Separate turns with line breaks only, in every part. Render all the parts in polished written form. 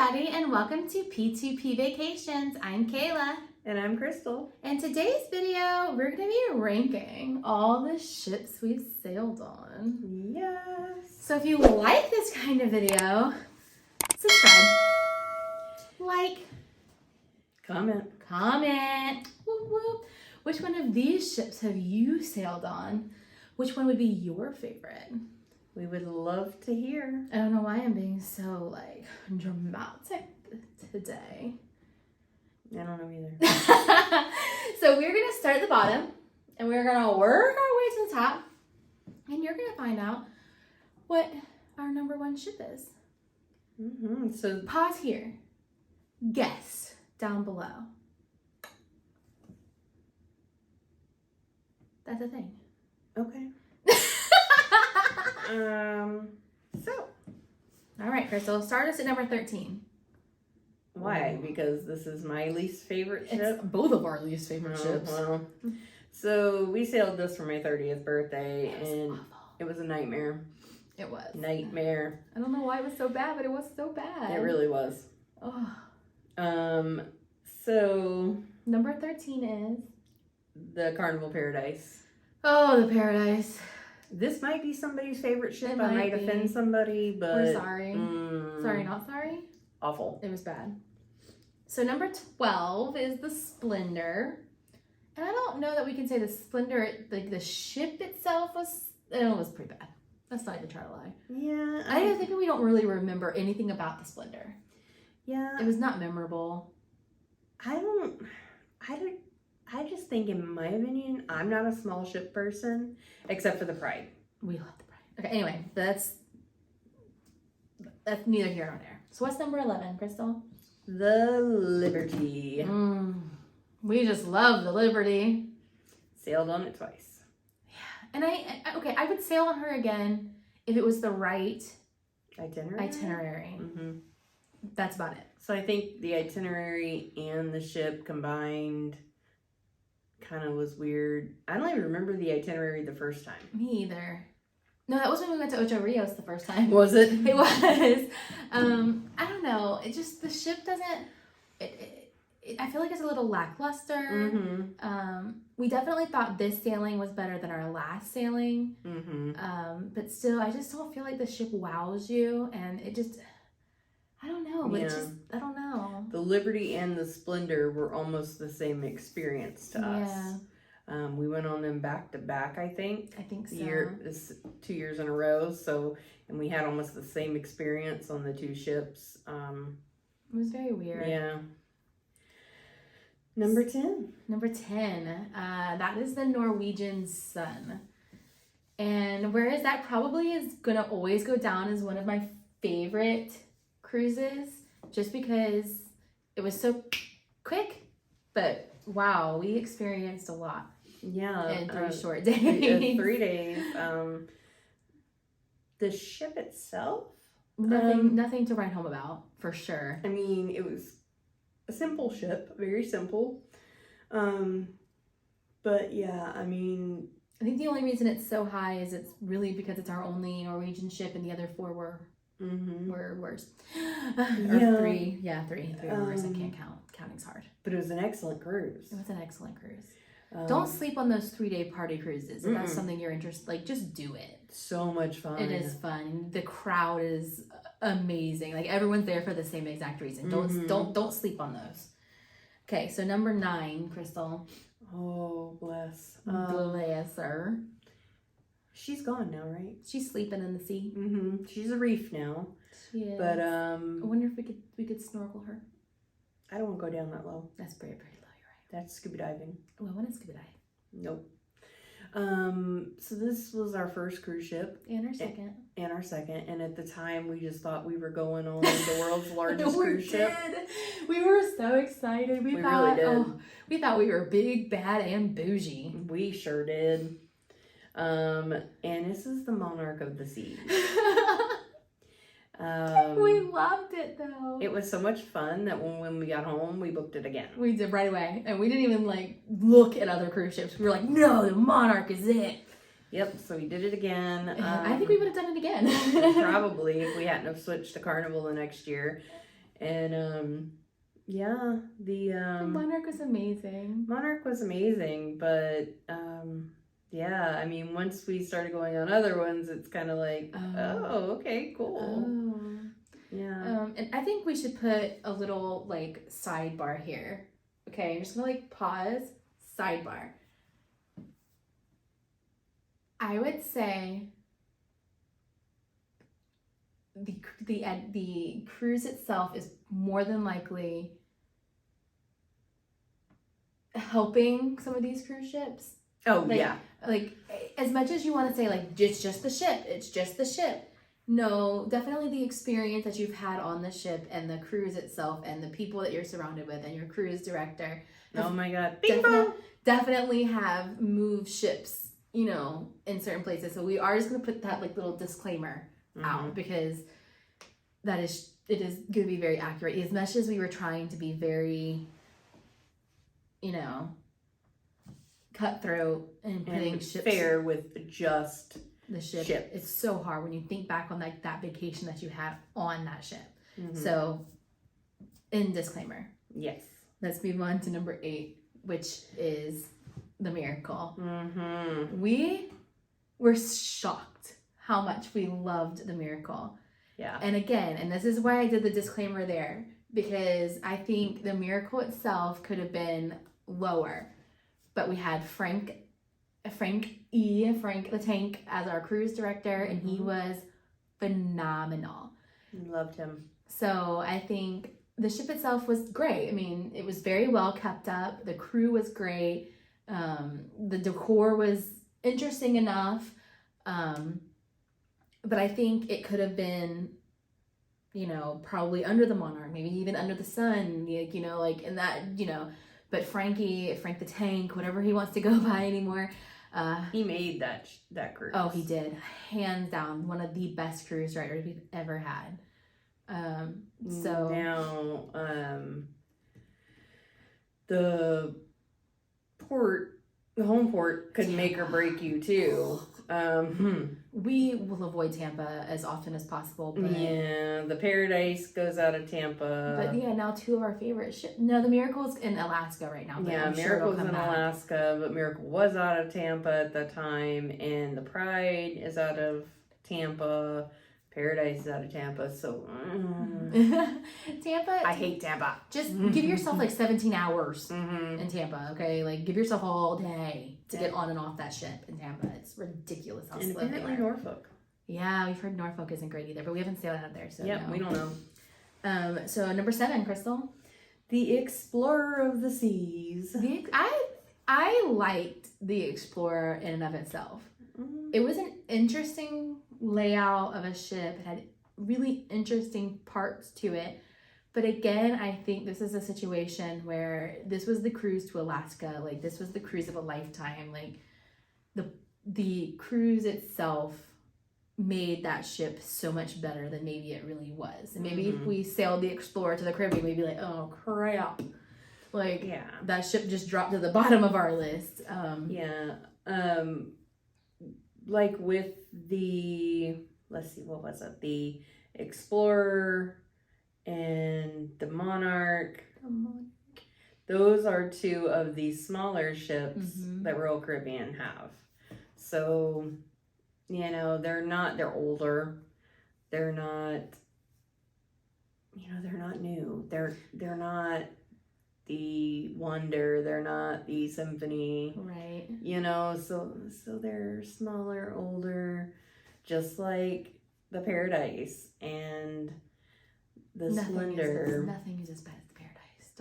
everybody, and welcome to P2P Vacations. I'm Kayla.
And I'm Crystal.
In today's video, we're going to be ranking all the ships we've sailed on.
Yes.
So if you like this kind of video, subscribe, like,
Comment.
whoop, whoop. Which one of these ships have you sailed on? Which one would be your favorite?
We would love to hear.
I don't know why I'm being so, dramatic today.
I don't know either.
So we're going to start at the bottom, and we're going to work our way to the top, and you're going to find out what our number one ship is.
So
Pause here. Guess down below. That's a thing.
okay. So
All right, Crystal, start us at number 13.
why? Because this is my least favorite ship.
It's both of our least favorite ships.
Well, so we sailed this for my 30th birthday, and
Awful.
it was a nightmare.
It was.
Nightmare.
I don't know why it was so bad, but it was so bad.
It really was.
Oh.
So
Number 13 is...
the Carnival Paradise.
Oh, the Paradise.
This might be somebody's favorite ship.
It
I
might
might
be.
offend somebody, but
We're sorry.
mm,
Sorry, not sorry.
awful.
It was bad. So number 12 is the Splendor. And I don't know that we can say the Splendor, like the ship itself was pretty bad. Let's not even try to lie.
Yeah,
I think we don't really remember anything about the Splendor.
yeah.
It was not memorable.
I just think, in my opinion, I'm not a small ship person, except for the Pride.
We love the Pride. Okay, anyway, that's neither here nor there. So what's number 11, Crystal?
The Liberty.
We just love the Liberty.
Sailed on it twice.
And I would sail on her again if it was the right
Itinerary.
itinerary.
That's about it. So I think the itinerary and the ship combined kind of was weird. I don't even remember the itinerary the first time.
Me either. No, that was when we went to Ocho Rios the first time.
Was it?
It was. I don't know. It just, the ship doesn't, I feel like it's a little lackluster. We definitely thought this sailing was better than our last sailing. But still, I just don't feel like the ship wows you, and it just, I don't know.
Yeah.
It just, I don't know.
The Liberty and the Splendor were almost the same experience to us. We went on them back to back, I think.
I think so.
2 years in a row. So, and we had almost the same experience on the two ships.
It was very weird.
Yeah. Number 10.
Number 10, that is the Norwegian Sun. And whereas that probably is going to always go down as one of my favorite cruises, just because it was so quick, but wow, we experienced a lot.
Yeah.
In 3 short days.
3 days. The ship itself?
Nothing to write home about, for sure.
I mean, it was a simple ship, very simple. But yeah, I mean,
I think the only reason it's so high is it's really because it's our only Norwegian ship, and the other 4 were worse. Or 3. Yeah, 3 were worse. I can't count. Counting's hard.
But it was an excellent cruise.
It was an excellent cruise. Don't sleep on those 3-day party cruises. If that's something you're interested, just do it.
So much fun.
It is fun. The crowd is amazing. Like, everyone's there for the same exact reason. Don't sleep on those. Okay, so number 9, Crystal.
Oh, bless.
Bless her.
She's gone now, right?
She's sleeping in the sea.
She's a reef now.
She is.
But
I wonder if we could snorkel her.
I don't want to go down that low.
That's very, very low. You're right.
That's scuba diving.
Oh, I want to scuba dive.
Nope. So this was our first cruise ship.
And our second.
And at the time we just thought we were going on the world's largest cruise ship.
We were so excited. We thought,
really did.
We thought we were big, bad, and bougie.
We sure did. And this is the Monarch of the Seas.
We loved it though.
It was so much fun that when we got home, we booked it again.
We did right away. And we didn't even look at other cruise ships. We were like, no, the Monarch is it.
Yep, so we did it again.
I think we would have done it again.
Probably if we hadn't have switched to Carnival the next year. And yeah, the
Monarch was amazing.
Monarch was amazing, but yeah, I mean, once we started going on other ones, it's kind of like, oh, okay, cool.
Oh.
Yeah.
And I think we should put a little like sidebar here. Okay, I'm just gonna like pause. Sidebar. I would say the cruise itself is more than likely helping some of these cruise ships.
Oh,
Like,
yeah.
Like, as much as you want to say, like, it's just the ship, it's just the ship. No, definitely the experience that you've had on the ship and the cruise itself and the people that you're surrounded with and your cruise director.
Oh my God. Bing bong!
Definitely have moved ships, you know, in certain places. So we are just going to put that, like, little disclaimer out because it is going to be very accurate. As much as we were trying to be very, you know, cutthroat and putting ships
fair with just
the ship.
Ships.
It's so hard when you think back on like that vacation that you had on that ship. So, in disclaimer.
Yes.
Let's move on to number 8, which is the Miracle.
Mm-hmm.
We were shocked how much we loved the Miracle.
Yeah.
And again, and this is why I did the disclaimer there, because I think the Miracle itself could have been lower. But we had Frank the Tank as our cruise director, and he was phenomenal.
Loved him.
So I think the ship itself was great. I mean, it was very well kept up. The crew was great. The decor was interesting enough. But I think it could have been, you know, probably under the Monarch, maybe even under the Sun, like, you know, like in that, you know. But Frank the Tank, whatever he wants to go by anymore.
He made that cruise.
Oh, he did. Hands down, one of the best cruise directors we've ever had. So
now, the home port could make or break you too.
We will avoid Tampa as often as possible. But,
yeah, the Paradise goes out of Tampa.
But yeah, now 2 of our favorite ships. No, the Miracle's in Alaska right now. But
Yeah,
I'm sure
Miracle's
it'll come
in
back.
Alaska, but Miracle was out of Tampa at the time, and the Pride is out of Tampa. Paradise is out of Tampa, so
Tampa.
I hate Tampa.
Just give yourself like 17 hours
Mm-hmm.
in Tampa, okay? Like give yourself all day to get on and off that ship in Tampa. It's ridiculous how
And
slow they
apparently
are.
Norfolk.
Yeah, we've heard Norfolk isn't great either, but we haven't sailed out of there, so
Yep,
no.
we don't know.
So number 7, Crystal.
The Explorer of the Seas.
I liked the Explorer in and of itself. It was an interesting layout of a ship. It had really interesting parts to it. But again, I think this is a situation where this was the cruise to Alaska. Like, this was the cruise of a lifetime. Like, the cruise itself made that ship so much better than maybe it really was. And maybe if we sailed the Explorer to the Caribbean, we'd be like, oh, crap. Like,
Yeah.
that ship just dropped to the bottom of our list.
Like with the, let's see, what was it? The Explorer and the Monarch. Those are 2 of the smaller ships that Royal Caribbean have. So, you know, they're older. They're not, you know, they're not new. They're not the Wonder, they're not the Symphony.
Right.
You know, so they're smaller, older, just like the Paradise and the Splendor.
Nothing is as bad as the Paradise.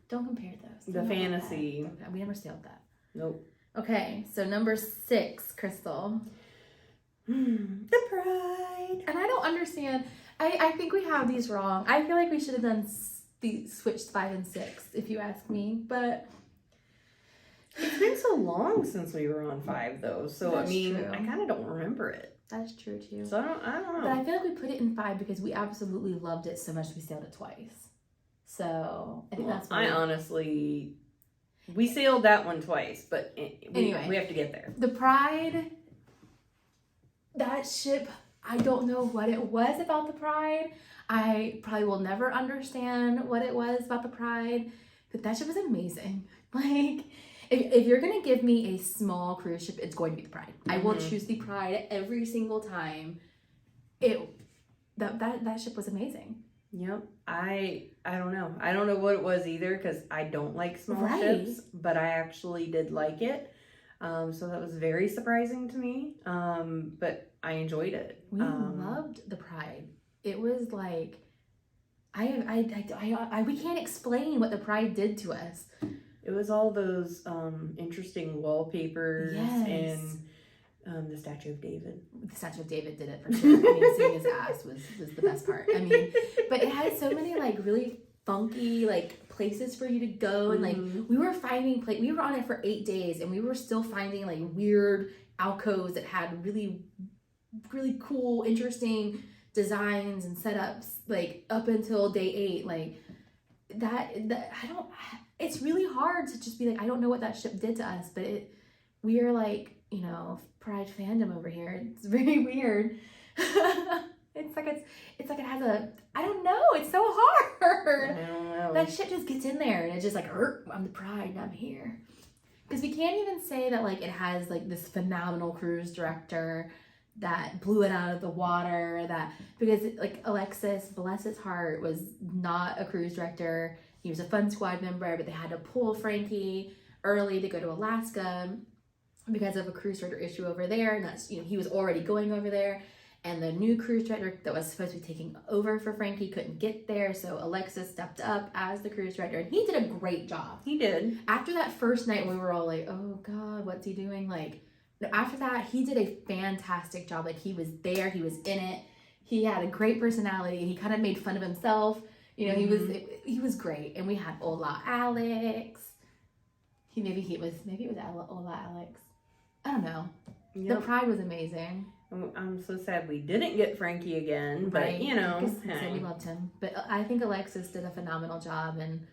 Don't compare those.
The
Don't do
Fantasy.
that. Okay, we never sailed that.
Nope.
Okay, so number 6, Crystal.
The Pride.
And I don't understand. I think we have these wrong. I feel like we should have done switched 5 and 6, if you ask me. But
It's been so long since we were on 5, though. So
That's
I mean,
true.
I kind of don't remember it.
that's true too.
So I don't know.
But I feel like we put it in 5 because we absolutely loved it so much we sailed it twice. So I think that's why.
I honestly, we sailed that one twice, but
Anyway.
we have to get there.
The Pride, that ship, I don't know what it was about the Pride. I probably will never understand what it was about the Pride, but that ship was amazing. Like, if you're gonna give me a small cruise ship, it's going to be the Pride. I will choose the Pride every single time. That ship was amazing.
Yep. I don't know. I don't know what it was either because I don't like small ships, but I actually did like it. So that was very surprising to me. But I enjoyed it.
We loved the Pride. It was like, we can't explain what the Pride did to us.
It was all those interesting wallpapers
Yes.
and the Statue of David.
The Statue of David did it for sure. I mean, seeing his ass was the best part. I mean, but it had so many like really funky like places for you to go, and like we were finding we were on it for 8 days, and we were still finding like weird alcoves that had really, really cool, interesting designs and setups like up until day 8. Like that it's really hard to just be like, I don't know what that ship did to us, but we are like, you know, Pride fandom over here. It's very weird. It's like it has I don't know, it's so hard.
I don't know.
That shit just gets in there and it's just like, I'm the Pride and I'm here. Because we can't even say that like it has like this phenomenal cruise director that blew it out of the water, because like Alexis, bless his heart, was not a cruise director. He was a Fun Squad member, but they had to pull Frankie early to go to Alaska because of a cruise director issue over there, and that's, you know, he was already going over there, and the new cruise director that was supposed to be taking over for Frankie couldn't get there, so Alexis stepped up as the cruise director, and he did a great job.
He did.
After that first night, we were all like, oh God, what's he doing? Like, after that, he did a fantastic job. Like, he was there, he was in it, he had a great personality, he kind of made fun of himself. You know, he was great, and we had Ola Alex. Maybe it was Ola Alex. I don't know. Yep. The Pride was amazing.
I'm so sad we didn't get Frankie again, but right. You know,
so we loved him. But I think Alexis did a phenomenal job, and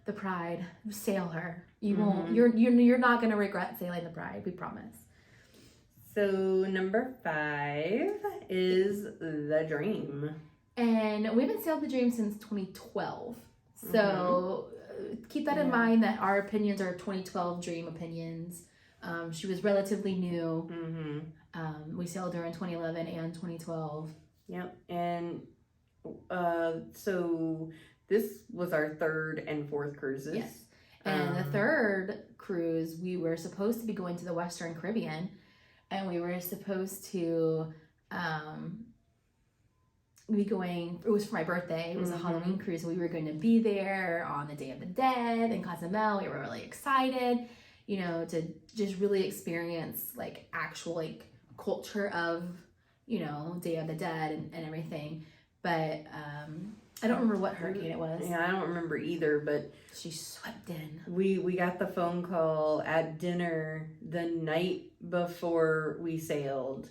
the Pride, sail her. You won't. You're not gonna regret sailing the Pride. We promise.
So number 5 is the Dream. And
we haven't sailed the Dream since 2012. So keep that in mind, that our opinions are 2012 Dream opinions. She was relatively new. We sailed her in 2011 and 2012.
Yep. And so this was our 3rd and 4th cruises.
Yes. And the 3rd cruise, we were supposed to be going to the Western Caribbean, and we were supposed to be going, it was for my birthday, it was a Halloween cruise, so we were going to be there on the Day of the Dead in Cozumel. We were really excited, you know, to just really experience like actual like culture of, you know, Day of the Dead and everything. But I don't remember what hurricane it was.
Yeah, I don't remember either, but
she swept in.
We got the phone call at dinner the night before we sailed,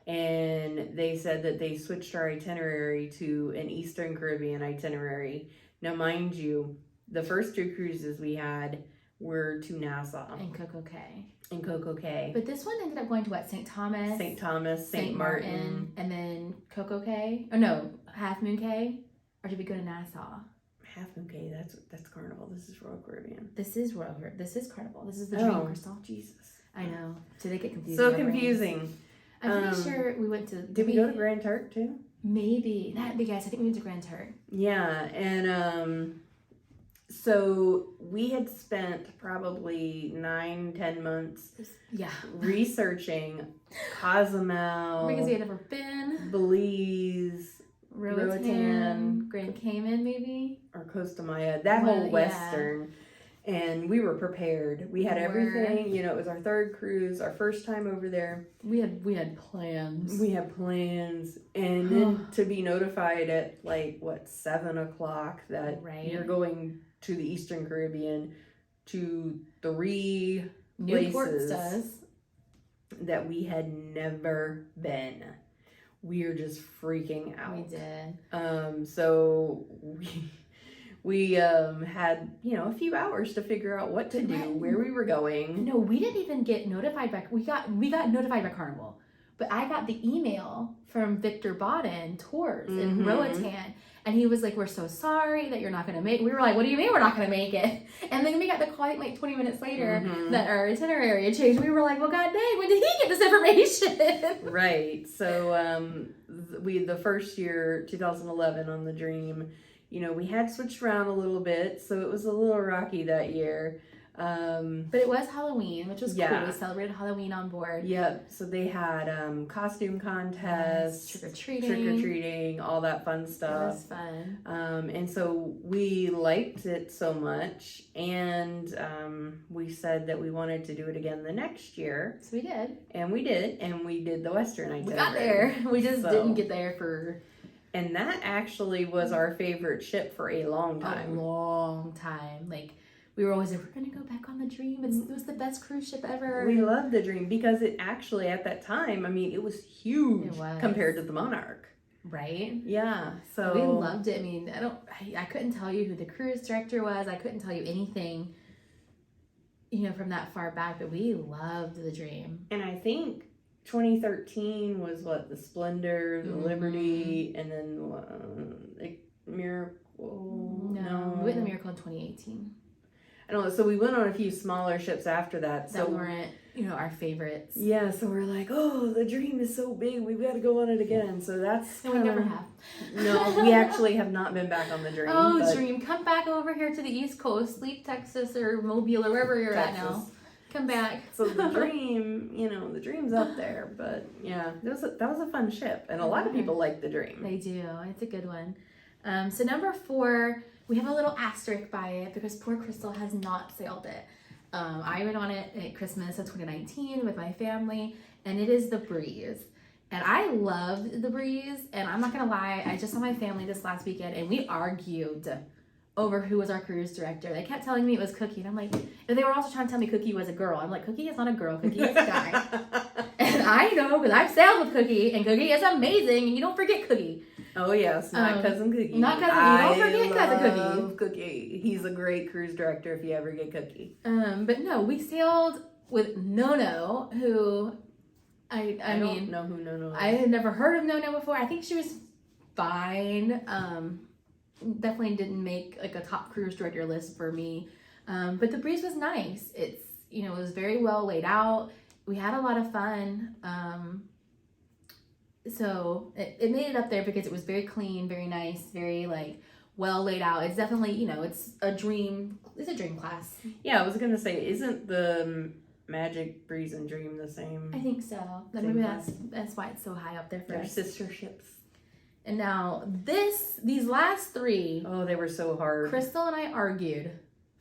and they said that they switched our itinerary to an Eastern Caribbean itinerary. Now, mind you, the first 2 cruises we had were to Nassau
and Coco Cay.
But
this one ended up going to what? St. Thomas,
St. Martin,
and then Coco Cay. Oh no, Half Moon Cay. Or did we go to Nassau?
Half Moon Cay. That's Carnival. This is Royal Caribbean.
This is Carnival. This is the Dream, Crystal.
Jesus.
I know. So they get confusing.
So confusing.
I'm pretty sure we went to.
Did we go to Grand Turk too?
Maybe. Yes, I think we went to Grand Turk.
Yeah, and so we had spent probably 9-10 months researching Cozumel,
because we had never been,
Belize, Roatan,
Grand Cayman maybe,
or Costa Maya, that whole Western. And we were prepared. We had everything. You know, it was our 3rd cruise, our first time over there.
We had plans.
And then to be notified at 7:00 that you're going to the Eastern Caribbean to 3
Newport
places that we had never been. We were just freaking out.
We did.
So we had, you know, a few hours to figure out what to do, where we were going.
No, we didn't even get notified we got notified by Carnival. But I got the email from Victor Baden Tours in
Mhm.
Roatan, and he was like, "We're so sorry that you're not going to make." We were like, "What do you mean we're not going to make it?" And then we got the call like 20 minutes later
Mhm.
that our itinerary had changed. We were like, "Well, god dang, when did he get this information?"
Right. So the first year, 2011, on the Dream, we had switched around a little bit, so it was a little rocky that year.
But it was Halloween, which was
Yeah.
cool. We celebrated Halloween on board.
Yep. So they had costume contests, trick-or-treating, all that fun
It
stuff.
was fun.
And so we liked it so much, and we said that we wanted to do it again the next year.
So we did.
And we did, and we did the Western itinerary.
We got there. We just
So-
didn't get there for
And that actually was our favorite ship for a long time.
a long time. Like, we were always like, we're going to go back on the Dream. It was the best cruise ship ever.
We loved the Dream because it actually, at that time, I mean, it was huge
It was.
compared to the Monarch.
Right?
Yeah, so
We loved it. I mean, I couldn't tell you who the cruise director was. I couldn't tell you anything, from that far back, but we loved the Dream.
And I think 2013 was what, the Splendor, the
Mhm.
Liberty, and then Miracle.
No, we went in the Miracle in 2018.
I don't know. So we went on a few smaller ships after that.
That weren't, our favorites.
Yeah, so we're like, oh, the Dream is so big, we've got to go on it again. So that's
And we never have.
No, we actually have not been back on the Dream.
Oh,
but
Dream, come back over here to the East Coast, leave Texas or Mobile or wherever you're at now.
Texas.
Come back.
So the Dream, the Dream's up there, but yeah, that was a fun ship, and a lot of people like the Dream.
They do. It's a good one. So number 4, we have a little asterisk by it because poor Crystal has not sailed it. I went on it at Christmas of 2019 with my family, and it is the Breeze. And I loved the Breeze, and I'm not gonna lie, I just saw my family this last weekend, and we argued over who was our cruise director. They kept telling me it was Cookie, and I'm like, and they were also trying to tell me Cookie was a girl. I'm like, Cookie is not a girl, Cookie is a guy. And I know because I've sailed with Cookie, and Cookie is amazing, and you don't forget Cookie.
Oh yes, not Cousin Cookie.
Not Cousin Cookie. Don't forget Cousin
love Cookie. He's a great cruise director if you ever get Cookie.
But no, we sailed with Nono, who I
don't know who Nono is.
I had never heard of Nono before. I think she was fine. Definitely didn't make like a top cruise director list for me. But the Breeze was nice. It's it was very well laid out. We had a lot of fun. So it made it up there because it was very clean, very nice, very like well laid out. It's definitely, it's a dream class.
Yeah, I was gonna say, isn't the Magic, Breeze, and Dream the same?
I think so. Maybe that's why it's so high up there for
They're
us.
sister ships.
And now these last 3,
Oh, they were so hard.
Crystal and I argued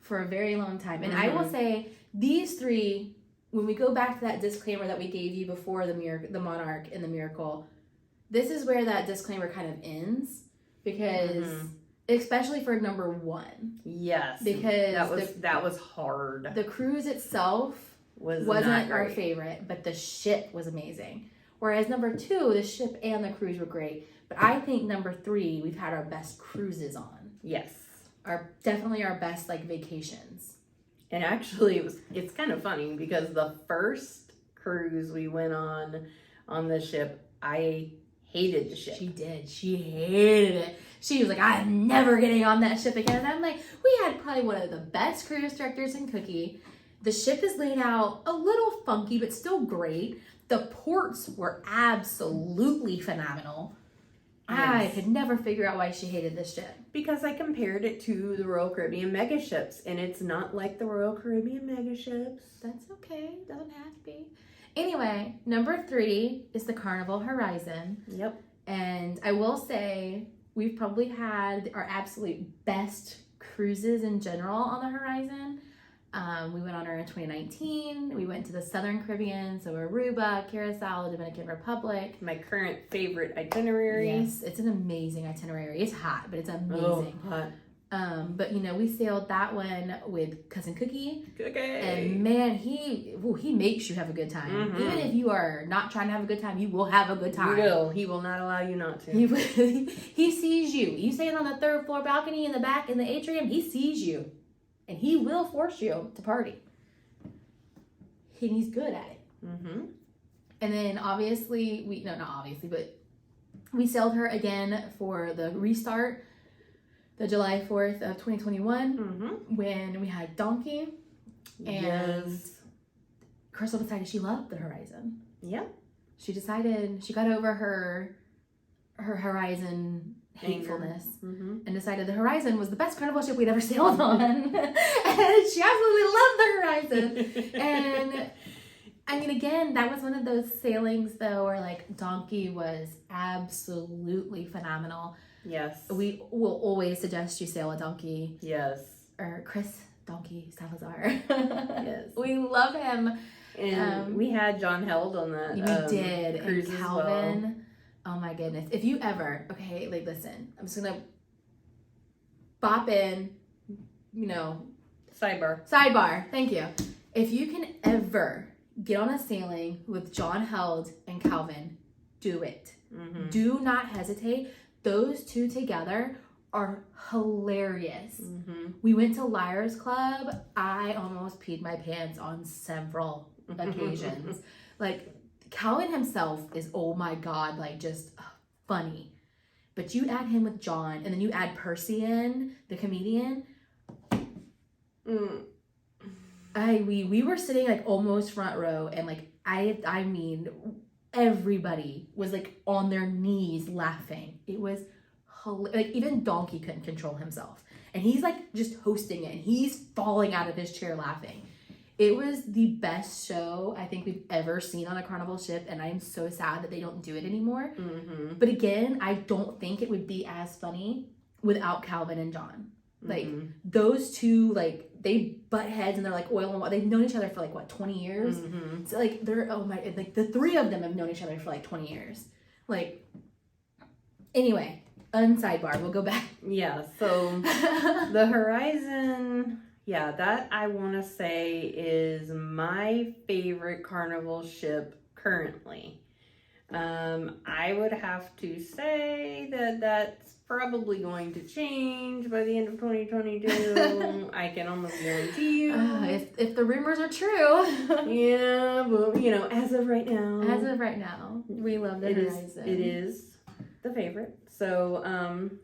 for a very long time. And I will say these 3, when we go back to that disclaimer that we gave you before the Monarch and the Miracle, this is where that disclaimer kind of ends because especially for number 1.
Yes.
Because
that was hard.
The cruise itself wasn't our favorite, but the ship was amazing. Whereas number 2, the ship and the cruise were great. But I think number 3, we've had our best cruises on.
Yes.
Definitely our best like vacations.
And actually it's kind of funny because the first cruise we went on the ship, I hated the ship.
She did. She hated it. She was like, I'm never getting on that ship again. And I'm like, we had probably one of the best cruise directors in Cookie. The ship is laid out a little funky, but still great. The ports were absolutely phenomenal. Yes. I could never figure out why she hated this ship.
Because I compared it to the Royal Caribbean mega ships, and it's not like the Royal Caribbean mega ships.
That's okay. Doesn't have to be. Anyway, number 3 is the Carnival Horizon.
Yep.
And I will say we've probably had our absolute best cruises in general on the Horizon. We went on her in 2019. We went to the Southern Caribbean, so Aruba, Curacao, Dominican Republic.
My current favorite itinerary.
Yes, it's an amazing itinerary. It's hot, but it's amazing.
Oh, hot.
But we sailed that one with Cousin Cookie.
Cookie.
And man, he makes you have a good time. Mm-hmm. Even if you are not trying to have a good time, you will have a good time.
You will. He will not allow you not to.
He sees you. You stand on the 3rd floor balcony in the back in the atrium, he sees you. And he will force you to party. And he's good at it.
Mm-hmm.
And then obviously, not obviously, but we sailed her again for the restart, the July 4th of 2021, when we had Donkey. And
Yes.
Crystal decided she loved the Horizon.
Yeah.
She decided she got over her Horizon hatefulness and decided the Horizon was the best carnival ship we'd ever sailed on. And she absolutely loved the Horizon. And I mean, again, that was one of those sailings though where like Donkey was absolutely phenomenal.
Yes.
We will always suggest you sail a Donkey.
Yes.
Or Chris Donkey Salazar.
Yes.
We love him.
And we had John Held on that.
We did.
Cruise
And
as
Calvin.
well.
Oh my goodness. If you ever, okay, like listen, I'm just gonna bop in, sidebar, thank you. If you can ever get on a sailing with John Held and Calvin, do it. Do not hesitate. Those two together are hilarious. We went to Liars Club. I almost peed my pants on several occasions. Like, Calvin himself is, oh my god, like just funny. But you add him with John, and then you add Percy in, the comedian. We were sitting like almost front row, and like I mean, everybody was like on their knees laughing. It was like even Donkey couldn't control himself, and he's like just hosting it, and he's falling out of his chair laughing. It was the best show I think we've ever seen on a carnival ship, and I am so sad that they don't do it anymore. But again, I don't think it would be as funny without Calvin and John. Like, those two, like, they butt heads and they're like oil and water. They've known each other for like, what, 20 years? So, like, like, the three of them have known each other for like 20 years. Like, anyway, unsidebar, we'll go back.
Yeah, so the Horizon... Yeah, that I want to say is my favorite carnival ship currently. I would have to say that that's probably going to change by the end of 2022. I can almost guarantee you.
If the rumors are true.
Yeah, but as of right now.
We love the Horizon.
It is the favorite. So,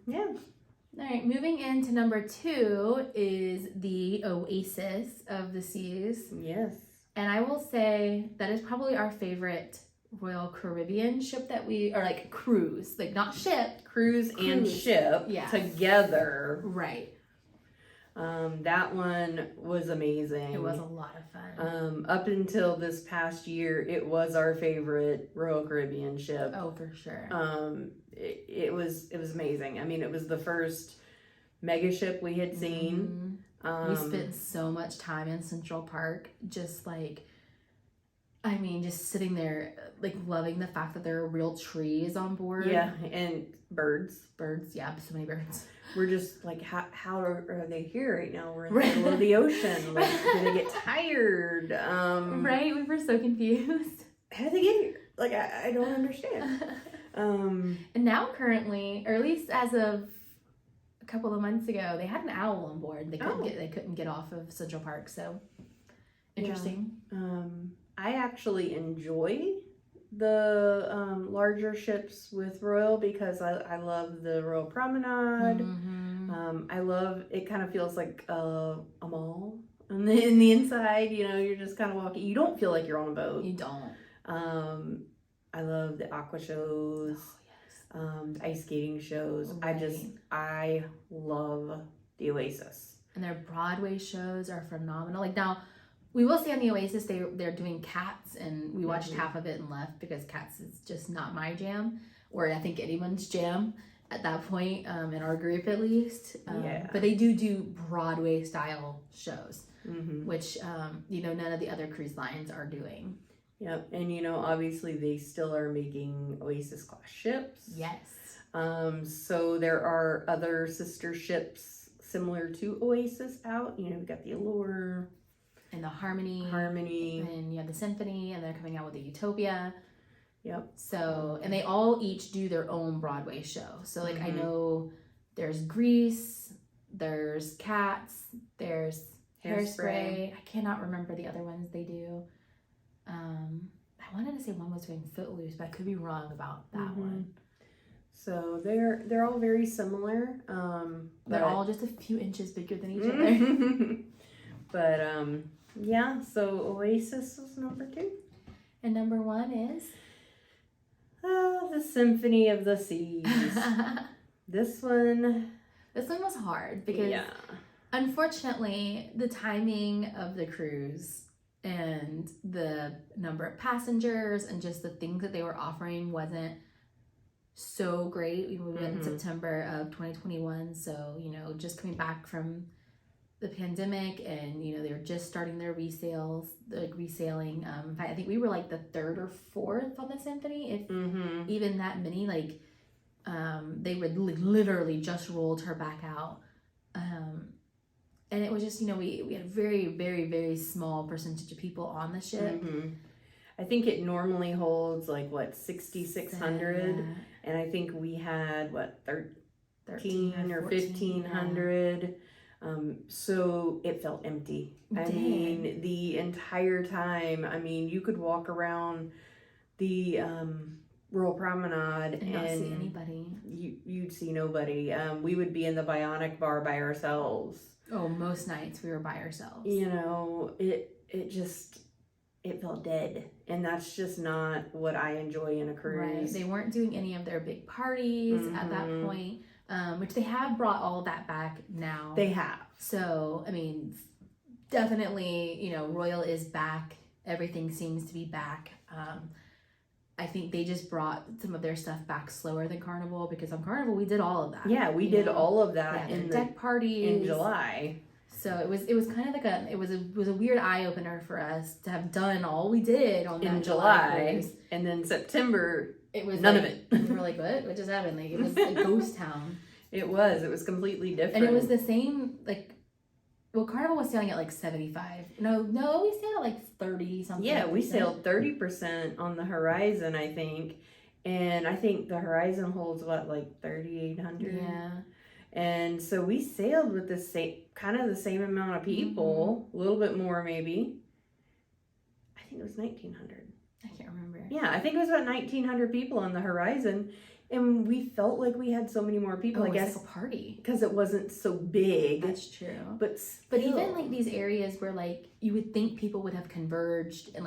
yeah.
All right, moving into number 2 is the Oasis of the Seas.
Yes.
And I will say that is probably our favorite Royal Caribbean ship that like cruise, like not ship.
Cruise and ship together.
Right.
That one was amazing.
It was a lot of fun.
Up until this past year, it was our favorite Royal Caribbean ship.
Oh, for sure.
It was amazing. I mean, it was the first mega ship we had seen.
We spent so much time in Central Park, just sitting there, like loving the fact that there are real trees on board.
Yeah, and birds.
Yeah, so many birds.
We're just like, how are they here right now? We're in the middle of the ocean. Like, do they get tired?
Right, we were so confused.
How did they get here? Like, I don't understand.
And now currently, or at least as of a couple of months ago, they had an owl on board. They couldn't get off of Central Park, so interesting.
Yeah. I actually enjoy the larger ships with Royal because I love the Royal Promenade. I love it. Kind of feels like a mall in the inside. You're just kind of walking. You don't feel like you're on a boat.
You don't.
I love the aqua shows.
Oh, yes.
The ice skating shows.
Right.
I love the Oasis.
And their Broadway shows are phenomenal. Like now, we will say on the Oasis, they're doing Cats, and we watched half of it and left because Cats is just not my jam, or I think anyone's jam at that point, in our group at least. But they do Broadway style shows, which none of the other cruise lines are doing.
Yep, and obviously they still are making Oasis class ships.
Yes.
So there are other sister ships similar to Oasis out. We've got the Allure
and the Harmony, and you have the Symphony, and they're coming out with the Utopia.
Yep.
So, and they all each do their own Broadway show. So, like, I know there's Grease, there's Cats, there's Hairspray. I cannot remember the other ones they do. I wanted to say one was doing Footloose, but I could be wrong about that one.
So they're all very similar.
They're all just a few inches bigger than each other.
But yeah, so Oasis was number 2.
And number 1 is?
The Symphony of the Seas. This one
was hard because unfortunately the timing of the cruise and the number of passengers and just the things that they were offering wasn't so great. We went in September of 2021, so just coming back from the pandemic, and they were just starting their reselling. In fact, I think we were like the 3rd or 4th on the Symphony, if even that many. Like they would literally just rolled her back out, and it was just we had a very, very, very small percentage of people on the ship.
I think it normally holds like 6,600, and I think we had 13 or 1,500. So it felt empty. I mean, the entire time. I mean, you could walk around the Royal Promenade
and not see anybody.
You'd see nobody. We would be in the Bionic Bar by ourselves.
Oh, most nights we were by ourselves.
It felt dead, and that's just not what I enjoy in a cruise.
Right. They weren't doing any of their big parties at that point, which they have brought all of that back now.
They have.
So, I mean, definitely, Royal is back. Everything seems to be back. I think they just brought some of their stuff back slower than Carnival, because on Carnival we did all of that.
Yeah, we did all of that
in the deck parties
in July.
So it was kind of like it was a weird eye opener for us to have done all we did on that
in July
cruise.
And then September
it was
none of it.
We were like, what just happened? Like, it was a ghost town.
It was completely different.
And it was the same, Carnival was sailing at like 75. No, we sailed at like 30 something.
Yeah, we sailed 30% on the Horizon, I think. And I think the Horizon holds 3,800.
Yeah.
And so we sailed with the same amount of people, a little bit more maybe. I think it was 1,900.
I can't remember.
Yeah, I think it was about 1,900 people on the Horizon, and we felt like we had so many more people. I guess
like a party
because it wasn't so big.
That's true.
But
even these areas where you would think people would have converged and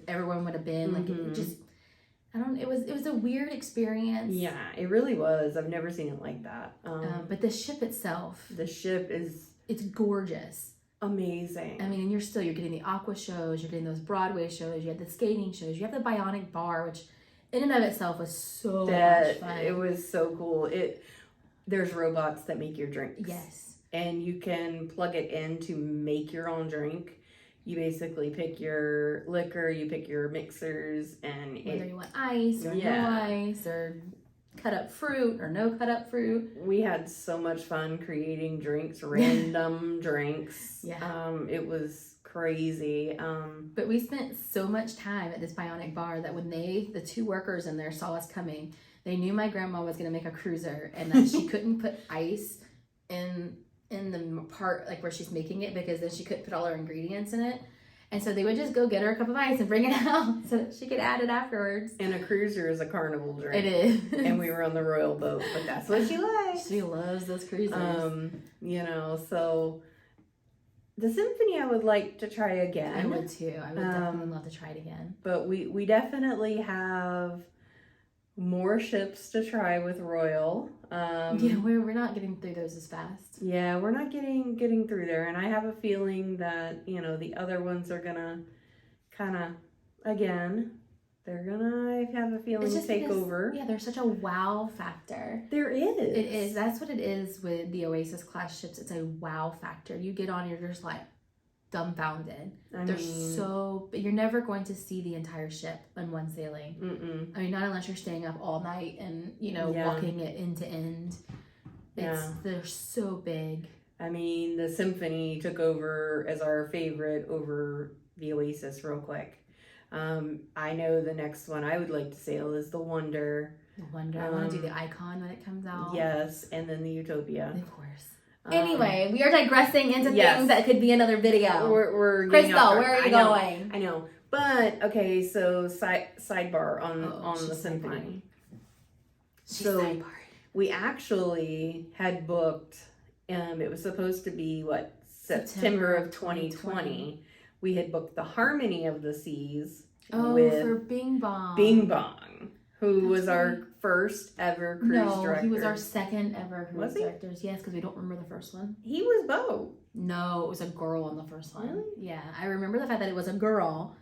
everyone would have been it just. It was a weird experience.
Yeah, it really was. I've never seen it like that.
But the ship itself.
It's
gorgeous.
Amazing.
I mean, and you're getting the aqua shows, you're getting those Broadway shows, you had the skating shows, you have the Bionic Bar, which in and of itself was so much fun.
It was so cool. There's robots that make your drinks.
Yes.
And you can plug it in to make your own drink. You basically pick your liquor, you pick your mixers, and
whether you want ice or no ice, or cut up fruit or no cut up fruit.
We had so much fun creating drinks, random drinks.
Yeah.
It was crazy.
But we spent so much time at this Bionic Bar that when the 2 workers in there saw us coming, they knew my grandma was going to make a cruiser and that she couldn't put ice in the part where she's making it, because then she couldn't put all her ingredients in it. And so they would just go get her a cup of ice and bring it out so that she could add it afterwards.
And a cruiser is a Carnival drink.
It is.
And we were on the Royal boat, but that's what she likes.
She loves those cruisers.
So the Symphony I would like to try again.
I would too. I would definitely love to try it again.
But we definitely have more ships to try with Royal.
We're not getting through those as fast.
Yeah, we're not getting through there, and I have a feeling that the other ones are gonna they're gonna have a feeling take over.
Yeah, there's such a wow factor.
There is.
It is. That's what it is with the Oasis class ships. It's a wow factor. You get on, you're just dumbfounded. You're never going to see the entire ship in one sailing. I mean, not unless you're staying up all night and walking it end to end. They're so big.
I mean, the Symphony took over as our favorite over the Oasis real quick. I know the next one I would like to sail is the Wonder.
The Wonder. I want to do the Icon when it comes out.
Yes, and then the Utopia.
Of course. Anyway, we are digressing into things that could be another video.
We're
Crystal, where are you going?
I know. But okay, so sidebar on the
she's
symphony.
She's
So
sidebar.
we actually had booked. It was supposed to be September of 2020. We had booked the Harmony of the Seas with
for Bing Bong.
Bing Bong, who
That's
was
right.
our first ever cruise director.
He was our second ever cruise
Was he?
directors. Yes, because we don't remember the first one.
He was Bo.
No, it was a girl in the first one.
Really?
Yeah, I remember the fact that it was a girl,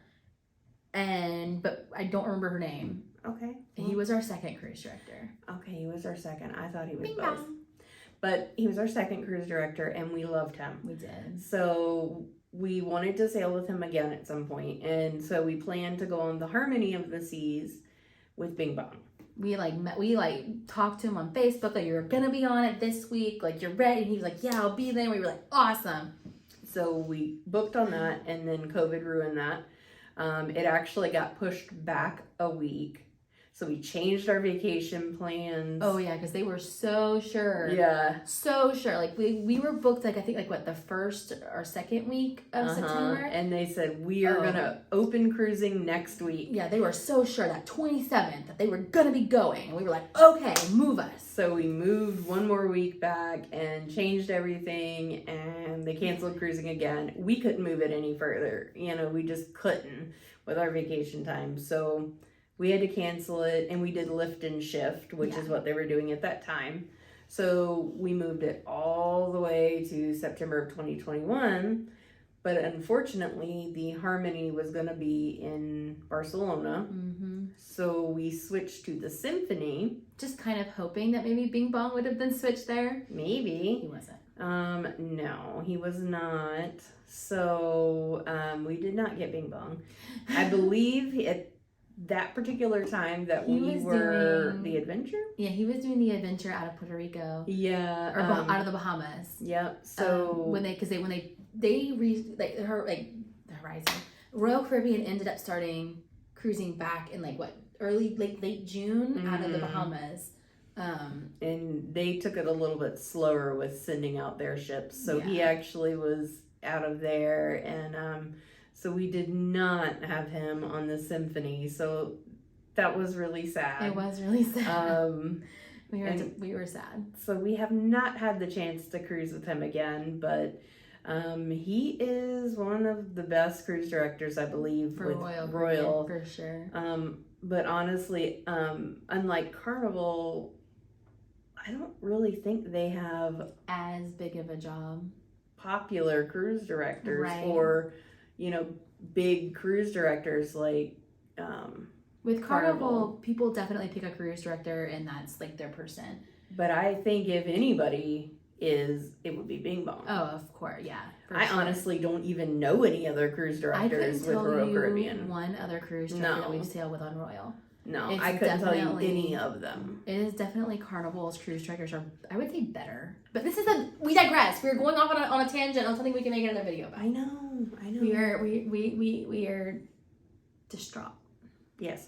but I don't remember her name.
Okay.
He was our second cruise director.
Okay, he was our second. I thought he was
Bing
both.
Bong.
But he was our second cruise director, and we loved him.
We did.
So we wanted to sail with him again at some point, and so we planned to go on the Harmony of the Seas with Bing Bong.
We talked to him on Facebook, like, you're gonna be on it this week, like, you're ready, and he was like, yeah, I'll be there. And we were like, awesome.
So we booked on that, and then COVID ruined that. It actually got pushed back a week. So we changed our vacation plans.
Oh yeah, because they were so sure.
Yeah.
So sure. Like we were booked the first or second week of September.
And they said we are gonna open cruising next week.
Yeah, they were so sure that 27th that they were gonna be going. And we were like, okay, move us.
So we moved one more week back and changed everything, and they canceled cruising again. We couldn't move it any further. We just couldn't with our vacation time. So we had to cancel it, and we did lift and shift, which is what they were doing at that time. So we moved it all the way to September of 2021. But unfortunately, the Harmony was going to be in Barcelona.
Mm-hmm.
So we switched to the Symphony.
Just kind of hoping that maybe Bing Bong would have been switched there.
Maybe.
He wasn't.
No, he was not. So we did not get Bing Bong. I believe at that particular time that we were
doing
the Adventure.
Yeah, he was doing the Adventure out of Puerto Rico.
Yeah,
or out of the Bahamas.
Yep. So
the Horizon, Royal Caribbean ended up starting cruising back in late June out of the Bahamas.
And they took it a little bit slower with sending out their ships. So he actually was out of there, and so we did not have him on the Symphony. So that was really sad.
It was really sad. We were sad.
So we have not had the chance to cruise with him again, but he is one of the best cruise directors, I believe,
for
with
Royal for sure.
But honestly, unlike Carnival, I don't really think they have
as big of a job.
Popular cruise directors,
right.
Or big cruise directors like
with Carnival, people definitely pick a cruise director, and that's like their person.
But I think if anybody it would be Bing Bong.
Oh, of course, yeah.
I honestly don't even know any other cruise directors with Royal Caribbean.
One other cruise director that we've sailed with on Royal.
No, I couldn't tell you any of them. It
is definitely Carnival's cruise directors are, I would say, better. But we digress. We're going off on a tangent on something we can make another video about.
I know.
We are distraught.
Yes.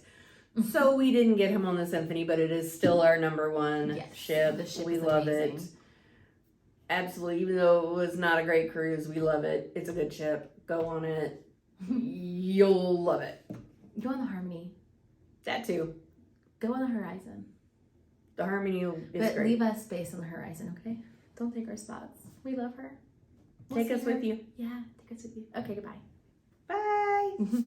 So we didn't get him on the Symphony, but it is still our number one ship.
The ship
we
is
love
amazing.
it. Absolutely. Even though it was not a great cruise, we love it. It's a good ship. Go on it. You'll love it.
Go on the Harmony.
That too.
Go on the Horizon.
The Harmony is
but
great.
Leave us space on the Horizon, okay? Don't take our spots. We love her.
Take us with you.
Yeah, take us with you. Okay, goodbye.
Bye.